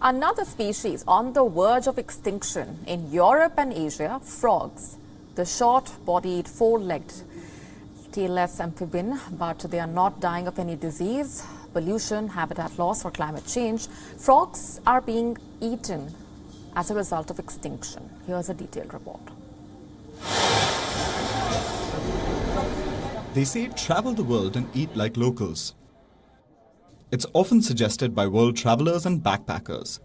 Another species on the verge of extinction in Europe and Asia, frogs. The short-bodied, four-legged, tailless amphibian, but they are not dying of any disease, pollution, habitat loss or climate change. Frogs are being eaten as a result of extinction. Here's a detailed report. They say travel the world and eat like locals. It's often suggested by world travelers and backpackers.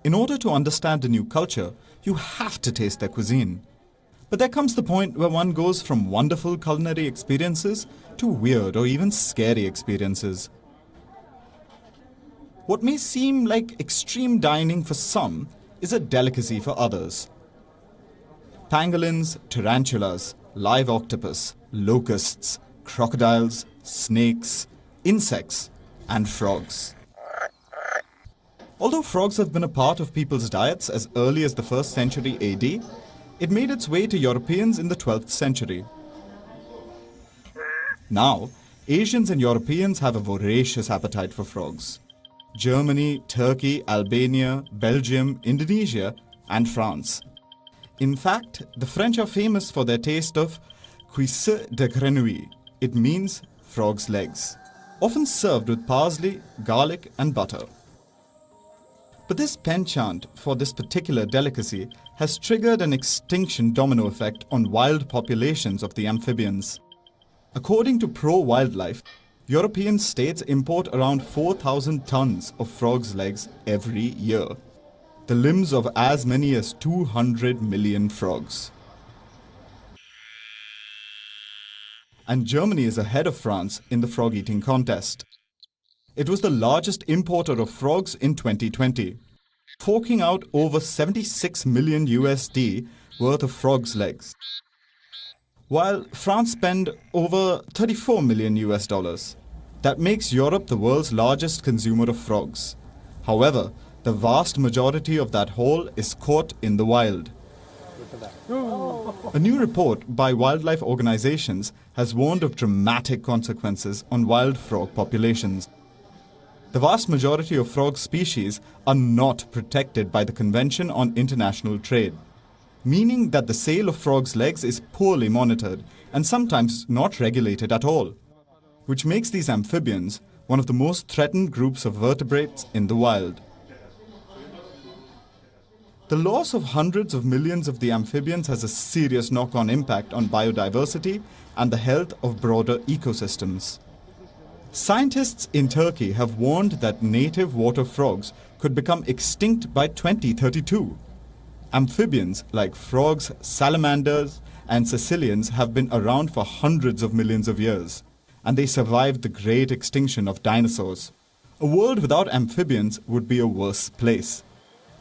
In order to understand a new culture, you have to taste their cuisine. But there comes the point where one goes from wonderful culinary experiences to weird or even scary experiences. What may seem like extreme dining for some is a delicacy for others. Pangolins, tarantulas, live octopus, locusts, crocodiles, snakes, insects, and frogs. Although frogs have been a part of people's diets as early as the 1st century AD, it made its way to Europeans in the 12th century. Now, Asians and Europeans have a voracious appetite for frogs. Germany, Turkey, Albania, Belgium, Indonesia, and France. In fact, the French are famous for their taste of cuisse de grenouille. It means frog's legs, often served with parsley, garlic, and butter. But this penchant for this particular delicacy has triggered an extinction domino effect on wild populations of the amphibians. According to Pro-Wildlife, European states import around 4,000 tons of frogs' legs every year, the limbs of as many as 200 million frogs. And Germany is ahead of France in the frog-eating contest. It was the largest importer of frogs in 2020, forking out over 76 million USD worth of frogs' legs, while France spent over 34 million US dollars. That makes Europe the world's largest consumer of frogs. However, the vast majority of that haul is caught in the wild. A new report by wildlife organizations has warned of dramatic consequences on wild frog populations. The vast majority of frog species are not protected by the Convention on International Trade, meaning that the sale of frogs' legs is poorly monitored and sometimes not regulated at all, which makes these amphibians one of the most threatened groups of vertebrates in the wild. The loss of hundreds of millions of the amphibians has a serious knock-on impact on biodiversity and the health of broader ecosystems. Scientists in Turkey have warned that native water frogs could become extinct by 2032. Amphibians like frogs, salamanders, and caecilians have been around for hundreds of millions of years, and they survived the great extinction of dinosaurs. A world without amphibians would be a worse place.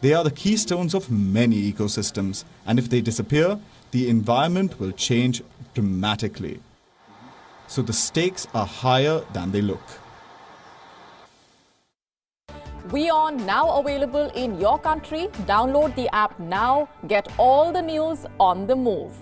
They are the keystones of many ecosystems, and if they disappear, the environment will change dramatically. So the stakes are higher than they look. WION now available in your country. Download the app now. Get all the news on the move.